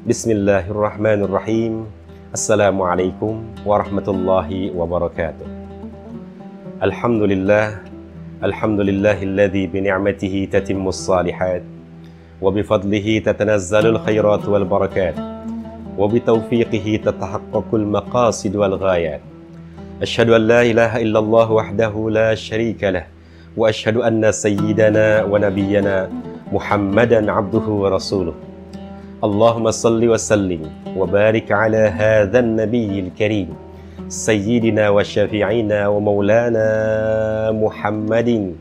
Bismillahirrahmanirrahim. Assalamualaikum warahmatullahi wabarakatuh. Alhamdulillah, alhamdulillahilladzi bini'matihi tatimmus salihat wa bifadlihi tatanazzalul khairat wal barakat wa bitaufiqihi tatahaqqaqul maqasid wal ghayat. Asyhadu an la ilaha illallah wahdahu la syarika lah wa asyhadu anna sayyidana wa nabiyyana Muhammadan abduhu wa rasuluh. Allahumma salli wa sallim wa barik ala hadzal nabiyil karim sayyidina wa syafi'ina wa maulana Muhammadin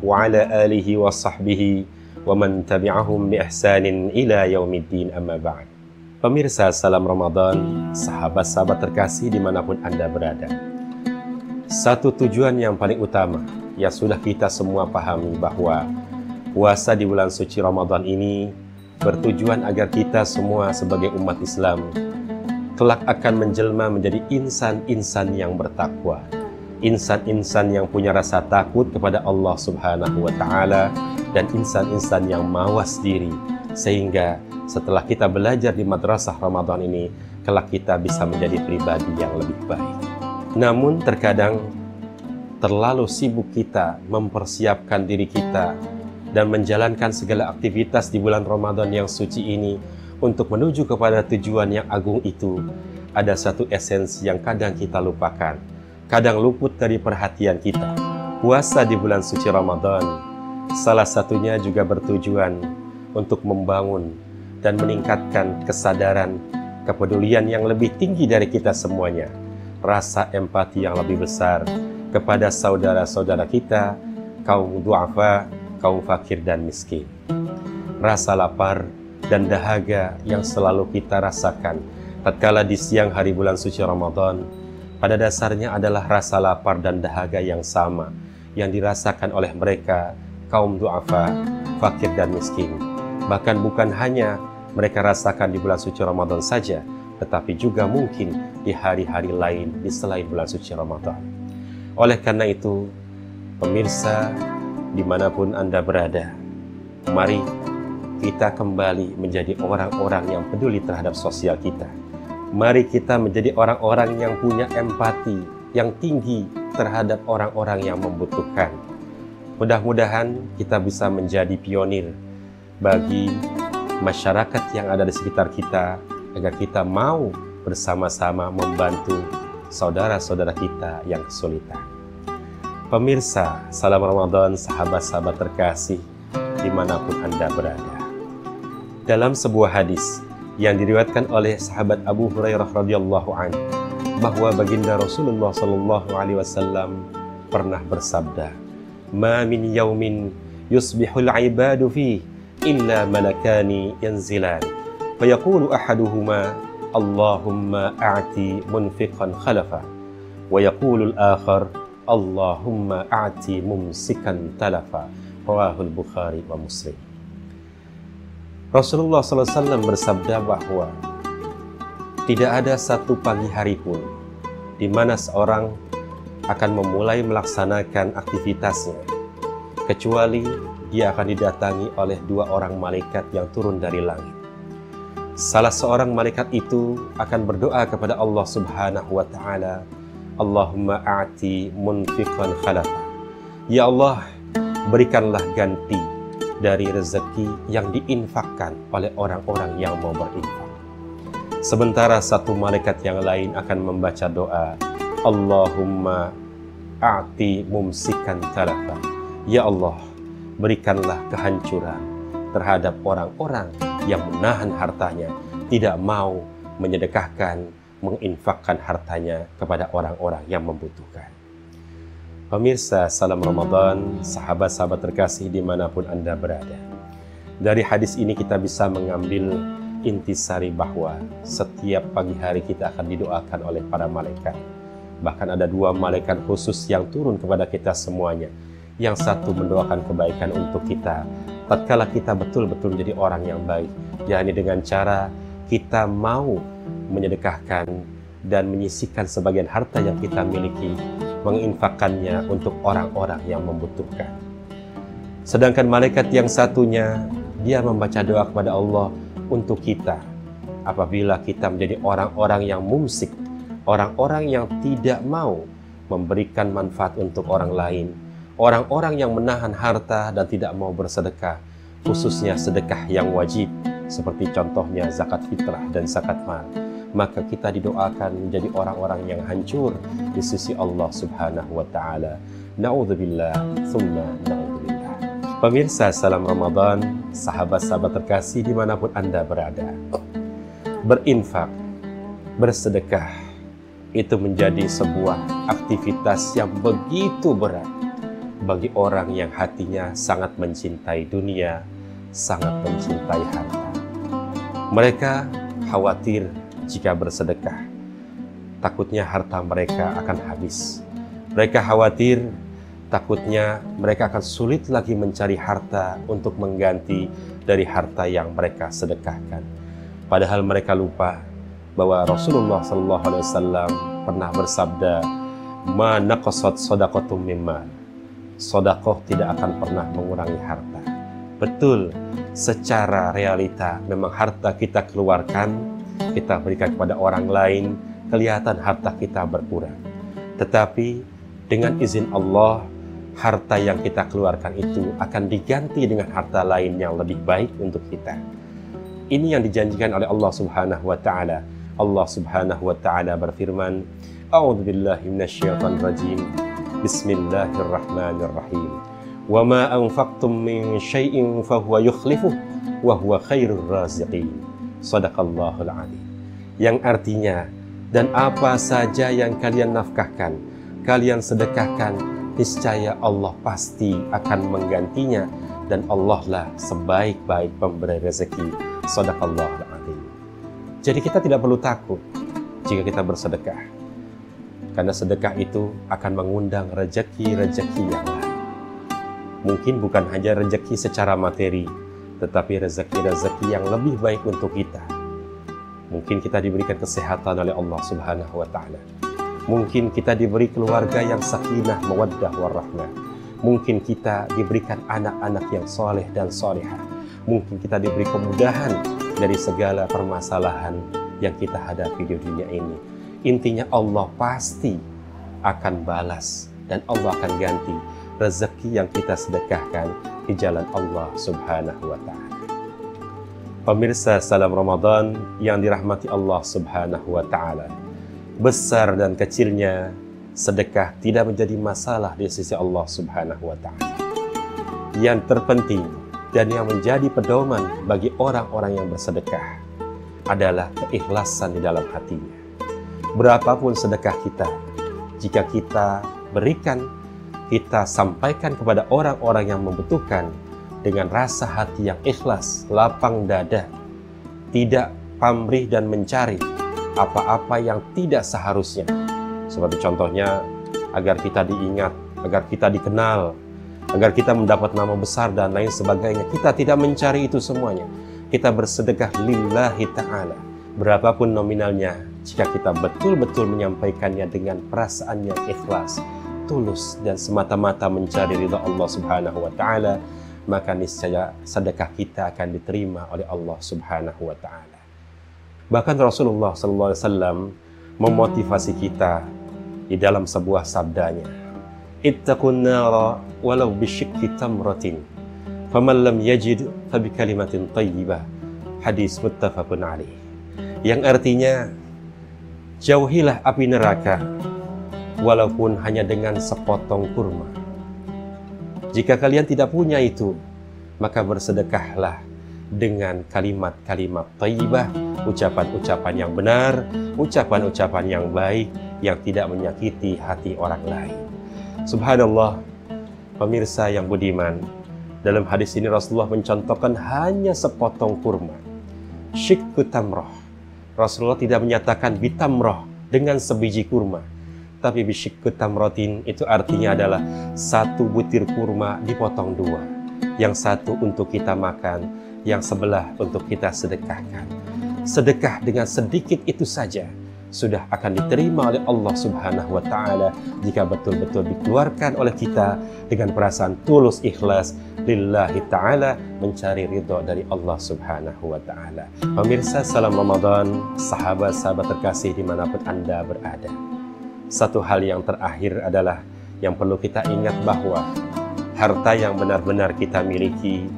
wa ala alihi wa sahbihi wa man tabi'ahum bi ihsanin ila yaumiddin, amma ba'd. Pemirsa, salam Ramadan, sahabat-sahabat terkasih dimanapun Anda berada. Satu tujuan yang paling utama yang sudah kita semua pahami, bahwa puasa di bulan suci Ramadan ini bertujuan agar kita semua sebagai umat Islam kelak akan menjelma menjadi insan-insan yang bertakwa, insan-insan yang punya rasa takut kepada Allah Subhanahu wa Ta'ala, dan insan-insan yang mawas diri, sehingga setelah kita belajar di madrasah Ramadan ini, kelak kita bisa menjadi pribadi yang lebih baik. Namun terkadang terlalu sibuk kita mempersiapkan diri kita dan menjalankan segala aktivitas di bulan Ramadan yang suci ini untuk menuju kepada tujuan yang agung itu. Ada satu esensi yang kadang kita lupakan, kadang luput dari perhatian kita. Puasa di bulan suci Ramadan salah satunya juga bertujuan untuk membangun dan meningkatkan kesadaran, kepedulian yang lebih tinggi dari kita semuanya, rasa empati yang lebih besar kepada saudara-saudara kita, kaum du'afa, kaum fakir dan miskin. Rasa lapar dan dahaga yang selalu kita rasakan tatkala di siang hari bulan suci Ramadan, pada dasarnya adalah rasa lapar dan dahaga yang sama yang dirasakan oleh mereka, kaum du'afa, fakir dan miskin. Bahkan bukan hanya mereka rasakan di bulan suci Ramadan saja, tetapi juga mungkin di hari-hari lain di selain bulan suci Ramadan. Oleh karena itu, pemirsa dimanapun Anda berada, mari kita kembali menjadi orang-orang yang peduli terhadap sosial kita. Mari kita menjadi orang-orang yang punya empati yang tinggi terhadap orang-orang yang membutuhkan. Mudah-mudahan kita bisa menjadi pionir bagi masyarakat yang ada di sekitar kita, agar kita mau bersama-sama membantu saudara-saudara kita yang kesulitan. Pemirsa, salam Ramadan, sahabat-sahabat terkasih dimanapun Anda berada. Dalam sebuah hadis yang diriwayatkan oleh sahabat Abu Hurairah radhiyallahu anhu, bahwa baginda Rasulullah sallallahu alaihi wasallam pernah bersabda, "Ma min yaumin yusbihul ibadu fihi illa malakani yanzilan, fayaqulu ahaduhuma Allahumma a'ti munfiqan khalafa, wa yaqulu al-akhar Allahumma a'ti mumsikan talafa." Rawahul Bukhari wa Muslim. Rasulullah SAW bersabda bahwa tidak ada satu pagi hari pun di mana seorang akan memulai melaksanakan aktivitasnya kecuali dia akan didatangi oleh dua orang malaikat yang turun dari langit. Salah seorang malaikat itu akan berdoa kepada Allah Subhanahu wa Ta'ala, Allahumma a'ti munfiqan khalafa. Ya Allah, berikanlah ganti dari rezeki yang diinfakkan oleh orang-orang yang mau berinfak. Sementara satu malaikat yang lain akan membaca doa, Allahumma a'ti mumsikan talafa. Ya Allah, berikanlah kehancuran terhadap orang-orang yang menahan hartanya, tidak mau menyedekahkan, menginfakkan hartanya kepada orang-orang yang membutuhkan. Pemirsa, salam Ramadan, sahabat-sahabat terkasih dimanapun Anda berada. Dari hadis ini kita bisa mengambil intisari bahwa setiap pagi hari kita akan didoakan oleh para malaikat. Bahkan ada dua malaikat khusus yang turun kepada kita semuanya. Yang satu mendoakan kebaikan untuk kita tatkala kita betul-betul menjadi orang yang baik, yakni dengan cara kita mau menyedekahkan dan menyisihkan sebagian harta yang kita miliki, menginfakkannya untuk orang-orang yang membutuhkan. Sedangkan malaikat yang satunya, dia membaca doa kepada Allah untuk kita, apabila kita menjadi orang-orang yang mumsik, orang-orang yang tidak mau memberikan manfaat untuk orang lain, orang-orang yang menahan harta dan tidak mau bersedekah, khususnya sedekah yang wajib, seperti contohnya zakat fitrah dan zakat mal, maka kita didoakan menjadi orang-orang yang hancur di sisi Allah Subhanahu wa Ta'ala. Na'udzubillah, thumma na'udzubillah. Pemirsa, salam Ramadan, sahabat-sahabat terkasih dimanapun Anda berada. Berinfak, bersedekah, itu menjadi sebuah aktivitas yang begitu berat bagi orang yang hatinya sangat mencintai dunia, sangat mencintai harta. Mereka khawatir jika bersedekah, takutnya harta mereka akan habis. Mereka khawatir, takutnya mereka akan sulit lagi mencari harta untuk mengganti dari harta yang mereka sedekahkan. Padahal mereka lupa bahwa Rasulullah SAW pernah bersabda, "Ma naqasat shadaqatum min mal." Sedekah tidak akan pernah mengurangi harta. Betul, secara realita memang harta kita keluarkan, kita berikan kepada orang lain, kelihatan harta kita berkurang. Tetapi dengan izin Allah, harta yang kita keluarkan itu akan diganti dengan harta lain yang lebih baik untuk kita. Ini yang dijanjikan oleh Allah Subhanahu wa Ta'ala. Allah Subhanahu wa Ta'ala berfirman, "A'udzubillahi minasyaitonir rajim. Bismillahirrahmanirrahim. Wa ma anfaqtum min syai'in fahuwa yukhlifuh wa huwa khairur raziqin." Shadaqallahul adzim. Yang artinya, dan apa saja yang kalian nafkahkan, kalian sedekahkan, niscaya Allah pasti akan menggantinya, dan Allah lah sebaik-baik pemberi rezeki. Shadaqallahul adzim. Jadi kita tidak perlu takut jika kita bersedekah, karena sedekah itu akan mengundang rezeki-rezeki yang lain. Mungkin bukan hanya rezeki secara materi, tetapi rezeki-rezeki yang lebih baik untuk kita. Mungkin kita diberikan kesehatan oleh Allah Subhanahu wa Ta'ala. Mungkin kita diberi keluarga yang sakinah, mawaddah, warahmah. Mungkin kita diberikan anak-anak yang soleh dan solehah. Mungkin kita diberi kemudahan dari segala permasalahan yang kita hadapi di dunia ini. Intinya Allah pasti akan balas dan Allah akan ganti rezeki yang kita sedekahkan di jalan Allah Subhanahu wa Ta'ala. Pemirsa, salam Ramadan yang dirahmati Allah Subhanahu wa Ta'ala. Besar dan kecilnya, sedekah tidak menjadi masalah di sisi Allah Subhanahu wa Ta'ala. Yang terpenting dan yang menjadi pedoman bagi orang-orang yang bersedekah adalah keikhlasan di dalam hatinya. Berapapun sedekah kita, jika kita berikan, kita sampaikan kepada orang-orang yang membutuhkan dengan rasa hati yang ikhlas, lapang dada, tidak pamrih dan mencari apa-apa yang tidak seharusnya. Seperti contohnya, agar kita diingat, agar kita dikenal, agar kita mendapat nama besar dan lain sebagainya. Kita tidak mencari itu semuanya. Kita bersedekah lillahi ta'ala. Berapapun nominalnya, jika kita betul-betul menyampaikannya dengan perasaan yang ikhlas, tulus, dan semata-mata mencari ridha Allah Subhanahu wa Ta'ala, maka niscaya sedekah kita akan diterima oleh Allah Subhanahu wa Ta'ala. Bahkan Rasulullah SAW memotivasi kita di dalam sebuah sabdanya, "Ittaqun nara walau bisyikki tamratin, faman lam yajid fabi kalimatin thayyibah." Hadis muttafaqun alaih. Yang artinya, jauhilah api neraka walaupun hanya dengan sepotong kurma. Jika kalian tidak punya itu, maka bersedekahlah dengan kalimat-kalimat thayyibah, ucapan-ucapan yang benar, ucapan-ucapan yang baik, yang tidak menyakiti hati orang lain. Subhanallah, pemirsa yang budiman, dalam hadis ini Rasulullah mencontohkan hanya sepotong kurma, syikku tamroh. Rasulullah tidak menyatakan bitamroh, dengan sebiji kurma, tapi bisyikku tamrotin itu artinya adalah satu butir kurma dipotong dua, yang satu untuk kita makan, yang sebelah untuk kita sedekahkan. Sedekah dengan sedikit itu saja sudah akan diterima oleh Allah Subhanahu wa Ta'ala jika betul-betul dikeluarkan oleh kita dengan perasaan tulus ikhlas lillahi ta'ala, mencari ridho dari Allah Subhanahu wa Ta'ala. Pemirsa, salam Ramadan, sahabat-sahabat terkasih dimanapun Anda berada. Satu hal yang terakhir adalah yang perlu kita ingat bahwa harta yang benar-benar kita miliki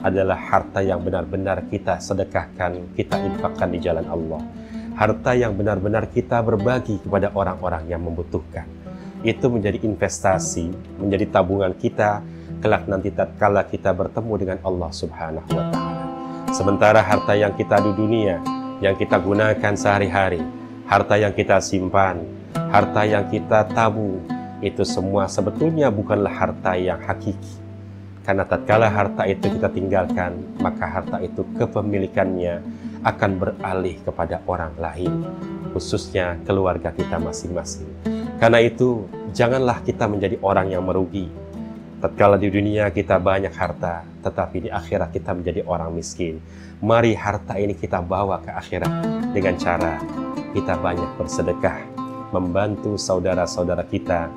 adalah harta yang benar-benar kita sedekahkan, kita infakkan di jalan Allah. Harta yang benar-benar kita berbagi kepada orang-orang yang membutuhkan. Itu menjadi investasi, menjadi tabungan kita kelak nanti tatkala kita bertemu dengan Allah Subhanahu wa Ta'ala. Sementara harta yang kita di dunia, yang kita gunakan sehari-hari, harta yang kita simpan, harta yang kita tabung, itu semua sebetulnya bukanlah harta yang hakiki. Karena tatkala harta itu kita tinggalkan, maka harta itu kepemilikannya akan beralih kepada orang lain, khususnya keluarga kita masing-masing. Karena itu, janganlah kita menjadi orang yang merugi. Tatkala di dunia kita banyak harta, tetapi di akhirat kita menjadi orang miskin. Mari harta ini kita bawa ke akhirat dengan cara kita banyak bersedekah, membantu saudara-saudara kita,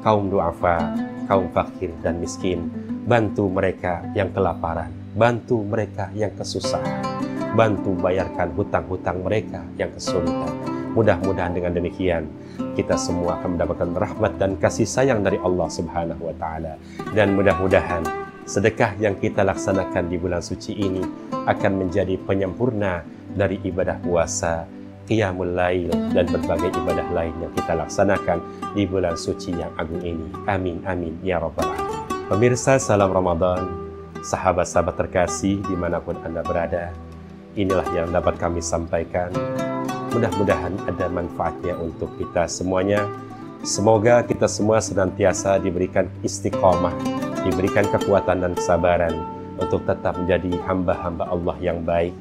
kaum duafa, kaum fakir dan miskin. Bantu mereka yang kelaparan, bantu mereka yang kesusahan, bantu bayarkan hutang-hutang mereka yang kesulitan. Mudah-mudahan dengan demikian kita semua akan mendapatkan rahmat dan kasih sayang dari Allah Subhanahu wa Ta'ala. Dan mudah-mudahan sedekah yang kita laksanakan di bulan suci ini akan menjadi penyempurna dari ibadah puasa, qiyamul lail, dan berbagai ibadah lain yang kita laksanakan di bulan suci yang agung ini. Amin, amin, ya rabbal alamin. Pemirsa, salam Ramadan, sahabat-sahabat terkasih dimanapun Anda berada. Inilah yang dapat kami sampaikan. Mudah-mudahan ada manfaatnya untuk kita semuanya. Semoga kita semua senantiasa diberikan istiqomah, diberikan kekuatan dan kesabaran untuk tetap menjadi hamba-hamba Allah yang baik,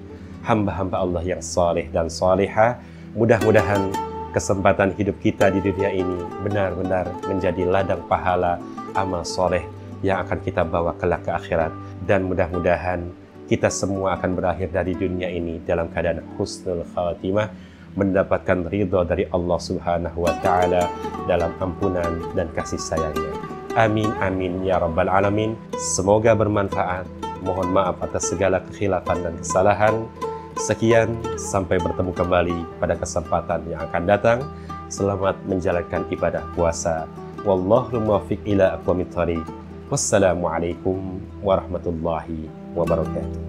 hamba-hamba Allah yang saleh dan salihah. Mudah-mudahan kesempatan hidup kita di dunia ini benar-benar menjadi ladang pahala amal soleh yang akan kita bawa kelak ke akhirat. Dan mudah-mudahan kita semua akan berakhir dari dunia ini dalam keadaan husnul khatimah, mendapatkan ridho dari Allah Subhanahu wa Ta'ala dalam ampunan dan kasih sayangnya. Amin, amin, ya rabbal alamin. Semoga bermanfaat. Mohon maaf atas segala kekhilafan dan kesalahan. Sekian, sampai bertemu kembali pada kesempatan yang akan datang. Selamat menjalankan ibadah puasa. Wallahul muwaffiq ila aqwamit thoriq. Wassalamualaikum warahmatullahi wabarakatuh.